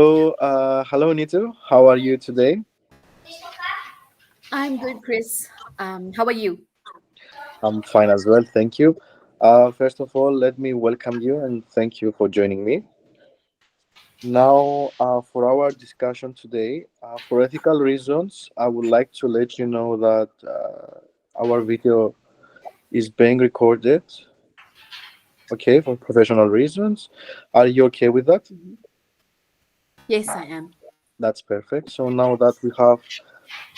Hello Nitu. How are you today? I'm good, Chris. How are you? I'm fine as well, thank you. First of all, let me welcome you and thank you for joining me. Now, for our discussion today, for ethical reasons, I would like to let you know that our video is being recorded, okay, for professional reasons. Are you okay with that? Mhm. Yes, I am. That's perfect. So now that we have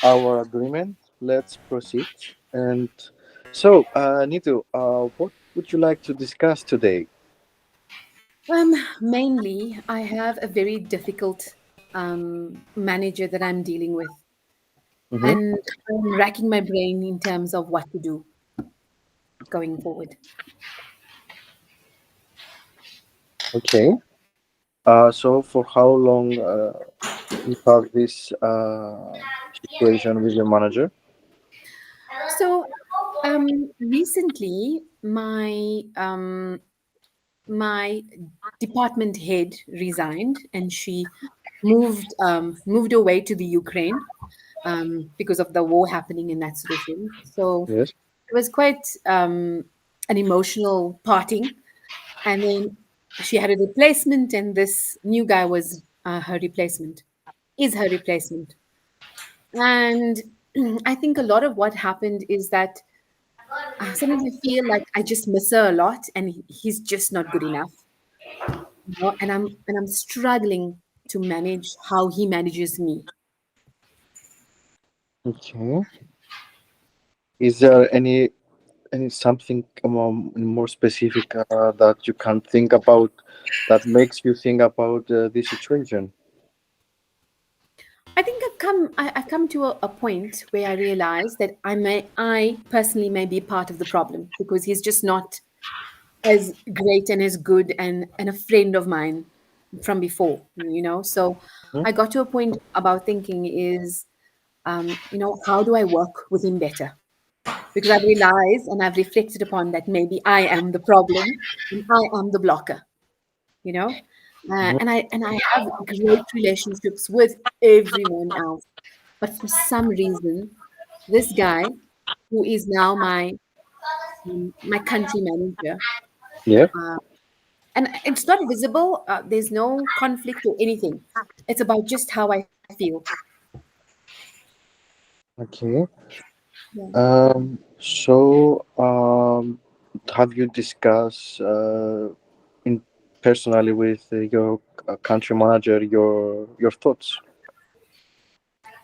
our agreement, let's proceed. And Nitu, what would you like to discuss today? Mainly, I have a very difficult manager that I'm dealing with, Mm-hmm. and I'm racking my brain in terms of what to do going forward. Okay. So for how long you have this situation with your manager? So, recently, my department head resigned, and she moved away to the Ukraine because of the war happening and that sort of thing. So Yes. it was quite an emotional parting. And then she had a replacement, and this new guy was her replacement, is her replacement. And I think a lot of what happened is that sometimes I feel like I just miss her a lot, and he's just not good enough. And I'm struggling to manage how he manages me. Okay. Is there any something more specific that you can think about that makes you think about this situation? I think I've come to a point where I realize that I personally may be part of the problem because he's just not as great and as good and a friend of mine from before, So Hmm? I got to a point about thinking is, how do I work with him better? Because I've realized and I've reflected upon that maybe I am the problem and I am the blocker, you know. Mhm. And I have great relationships with everyone else, but for some reason, this guy, who is now my country manager, Yeah. uh, and it's not visible. There's no conflict or anything. It's about just how I feel. Okay. Yeah. Have you discussed in personally with your country manager your thoughts?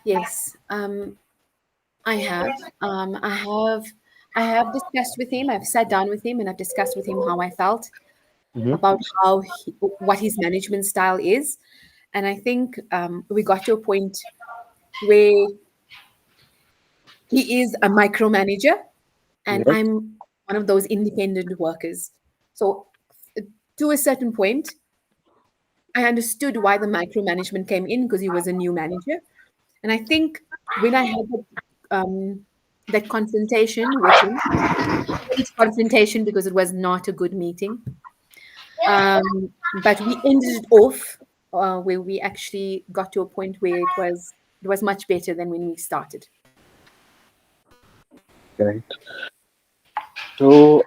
Yes. I have. I have. I have discussed with him. I've sat down with him and I've discussed with him how I felt Mm-hmm. about what his management style is. And I think we got to a point where he is a micromanager and Yes. I'm one of those independent workers. So, to a certain point, I understood why the micromanagement came in because he was a new manager. And I think when I had that confrontation with him, it's confrontation because it was not a good meeting. But we ended it off where we actually got to a point where it was much better than when we started. Okay. So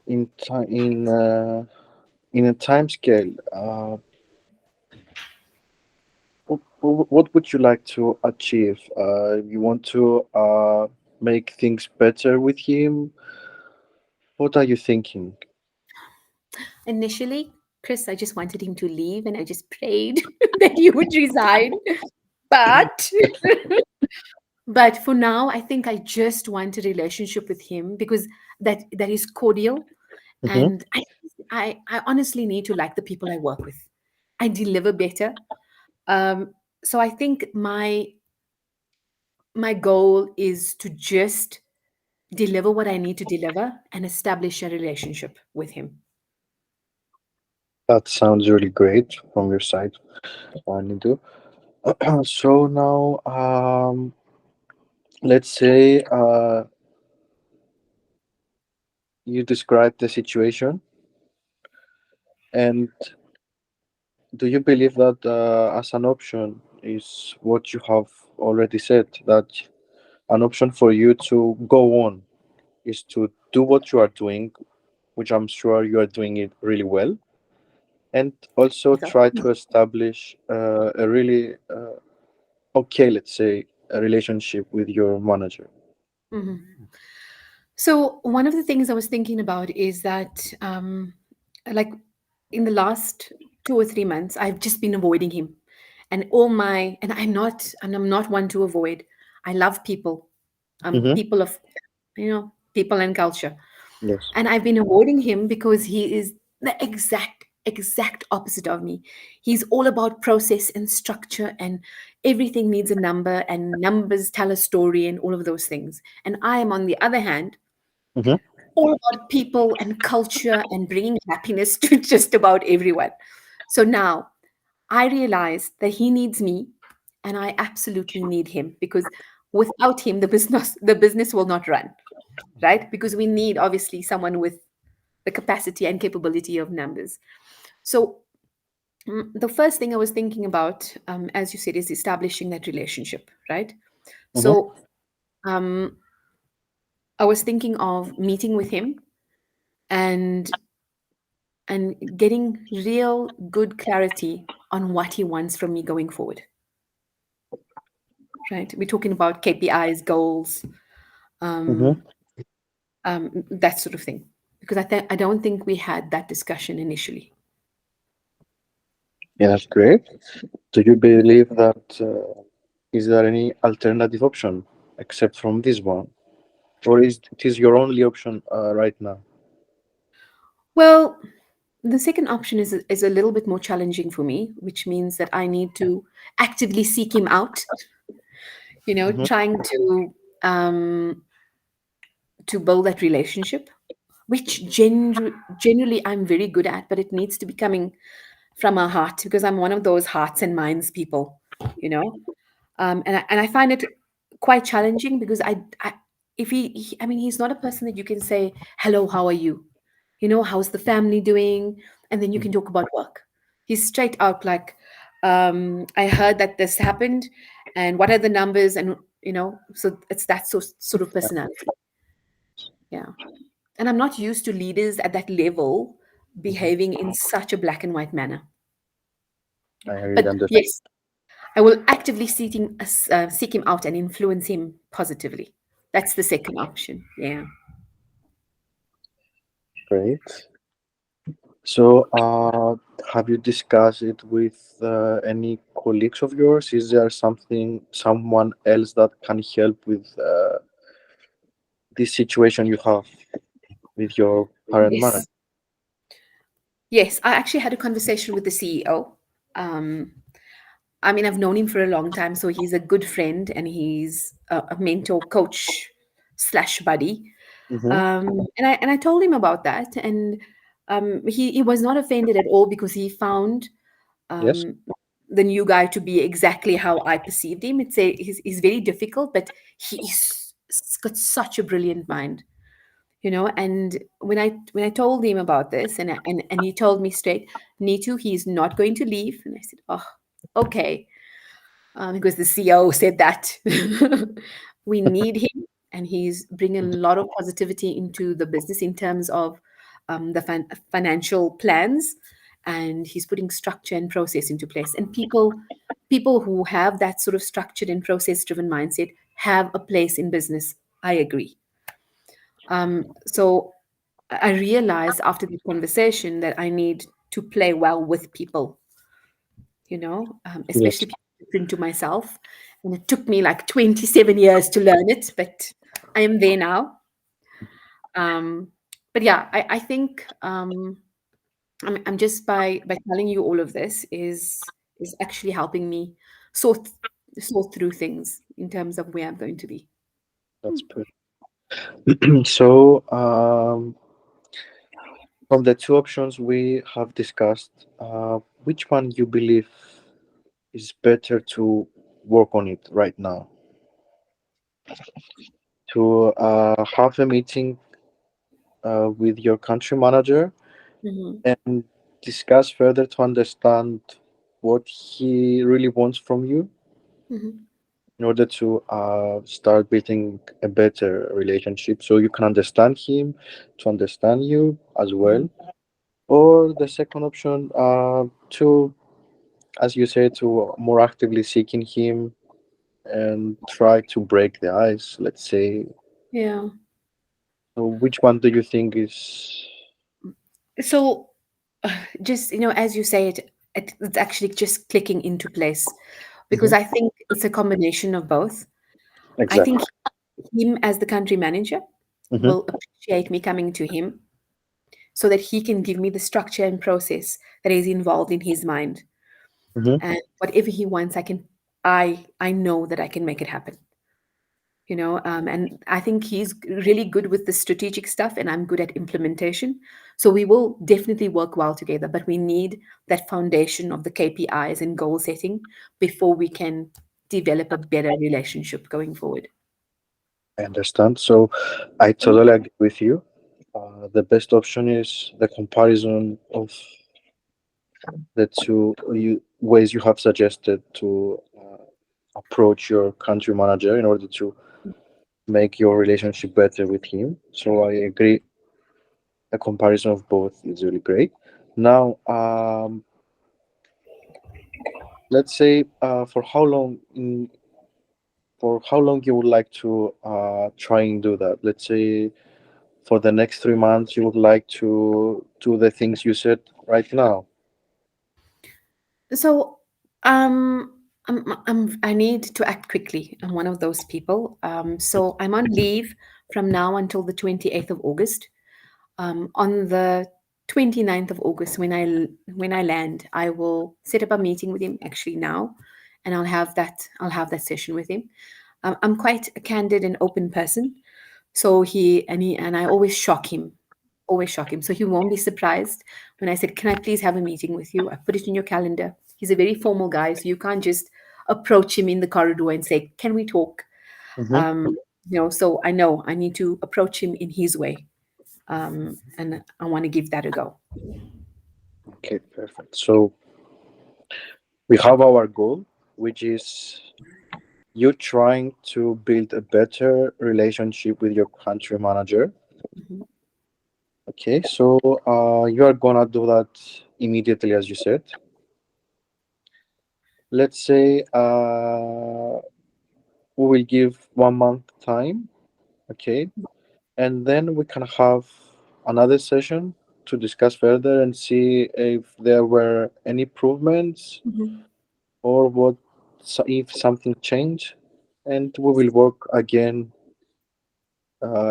in a time scale, what would you like to achieve? You want to make things better with him? What are you thinking? Initially, Chris, I just wanted him to leave and I just prayed that he would resign. But but for now, I think I just want a relationship with him because that is cordial. Mm-hmm. And I honestly need to like the people I work with. I deliver better. Um, so I think my goal is to just deliver what I need to deliver and establish a relationship with him. That sounds really great from your side, Nidu. So now, let's say you describe the situation, and do you believe that as an option is what you have already said, that an option for you to go on is to do what you are doing, which I'm sure you are doing it really well, and also So, try to establish a really okay, let's say, a relationship with your manager. mhm. So one of the things I was thinking about is that, like in the last 2 or 3 months, I've just been avoiding him, and and I'm not one to avoid. I love people. Mm-hmm. People of, people and culture, Yes. and I've been avoiding him because he is the exact opposite of me. He's all about process and structure, and everything needs a number, and numbers tell a story, and all of those things. And I am, on the other hand, Mm-hmm. all about people and culture and bringing happiness to just about everyone. So now I realize that he needs me and I absolutely need him, because without him the business will not run, right? Because we need, obviously, someone with the capacity and capability of numbers. So the first thing I was thinking about, as you said, is establishing that relationship, right? Mm-hmm. So um, I was thinking of meeting with him and getting real good clarity on what he wants from me going forward, right? We're talking about KPIs, goals, Mm-hmm. um, that sort of thing, because I don't think we had that discussion initially. Yeah, that's great. Do you believe that is there any alternative option except from this one, or is it is your only option right now? Well, the second option is a little bit more challenging for me, which means that I need to actively seek him out, Mm-hmm. trying to build that relationship, which generally I'm very good at, but it needs to be coming from our heart, because I'm one of those hearts and minds people, you know. And I find it quite challenging because I if I mean, he's not a person that you can say, "Hello, how are you?" How's the family doing, and then you can talk about work. He's straight out like, I heard that this happened, and what are the numbers, and so it's that sort of personality. Yeah. And I'm not used to leaders at that level Mm-hmm. behaving in such a black and white manner. I really But understand. yes, I will actively seek him out and influence him positively. That's the second option. Yeah. Great. So, have you discussed it with any colleagues of yours? Is there someone else that can help with this situation you have with your current manager? Yes. Yes. I actually had a conversation with the CEO. Um, I mean, I've known him for a long time, so he's a good friend and he's a mentor, coach slash buddy. Mm-hmm. And I told him about that, and he was not offended at all, because he found Yes. um, the new guy to be exactly how I perceived him. He's very difficult, but he's got such a brilliant mind. And when I told him about this, and he told me straight, Nitu, he's not going to leave. And I said, oh, okay, because the CEO said that we need him, and he's bringing a lot of positivity into the business in terms of the financial plans, and he's putting structure and process into place. And people who have that sort of structured and process driven mindset have a place in business. I agree. So I realized after the conversation that I need to play well with people, Yes. especially people different to myself. And it took me like 27 years to learn it, but I am there now. Um, but yeah, I think I'm just by telling you all of this is actually helping me sort sort through things in terms of where I'm going to be. That's perfect. So, from the two options we have discussed, which one you believe is better to work on it right now? To have a meeting with your country manager Mhm. and discuss further to understand. what he really wants from you Mhm. in order to start building a better relationship so you can understand him to understand you as Mhm. well. Or the second option, to, as you said, to more actively seeking him and try to break the ice, let's say. Yeah. So which one do you think is So, just as you say it's actually just clicking into place because Mhm. I think it's a combination of both. I exactly? think him as the country manager Hmm. will appreciate me coming to him so that he can give me the structure and process that is involved in his mind, Hmm. and whatever he wants I know that I can make it happen. And I think he's really good with the strategic stuff and I'm good at implementation, so we will definitely work well together, but we need that foundation of the KPIs and goal setting before we can develop a better relationship going forward. I understand. So I Mhm. totally agree with you. The best option is the comparison of the ways you have suggested to approach your country manager in order to make your relationship better with him. So I agree. A comparison of both is really great. Now, let's say for how long you would like to try and do that. Let's say for the next 3 months you would like to do the things you said right now. So, I need to act quickly. I'm one of those people. So I'm on leave from now until the 28th of August. On the 29th of August, when I land, I will set up a meeting with him actually now, and I'll have that session with him. I'm quite a candid and open person, so and I always shock him. So he won't be surprised when I said, "Can I please have a meeting with you?" I put it in your calendar. He's a very formal guy, so you can't just approach him in the corridor and say, "Can we talk?" Hmm. Um, so I know I need to approach him in his way, and I want to give that a go. Okay, perfect. So we have our goal, which is you trying to build a better relationship with your country manager. Mhm. Okay, so you are gonna do that immediately, as you said. Let's say we will give 1 month time. Okay, and then we can have another session to discuss further and see if there were any improvements Mhm. or if something changed, and we will work again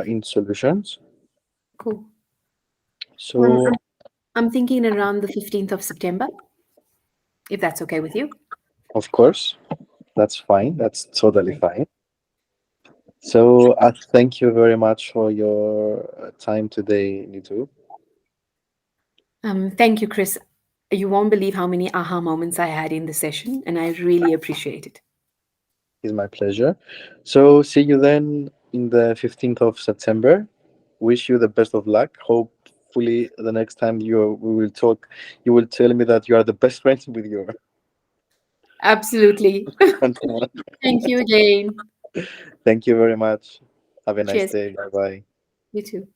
in solutions. Cool. Um, So I'm, I'm thinking around the 15th of September, if that's okay with you. of course, that's fine. That's totally Great. fine. So thank you very much for your time today, Nitu. Thank you, Chris. You won't believe how many aha moments I had in the session, and I really appreciate it. It's my pleasure. So see you then in the 15th of September. Wish you the best of luck. Hopefully the next time we will talk, you will tell me that you are the best friends with your Absolutely. countryman. Thank you, Jane. Thank you very much. Have a nice Cheers. day. Bye bye. You too.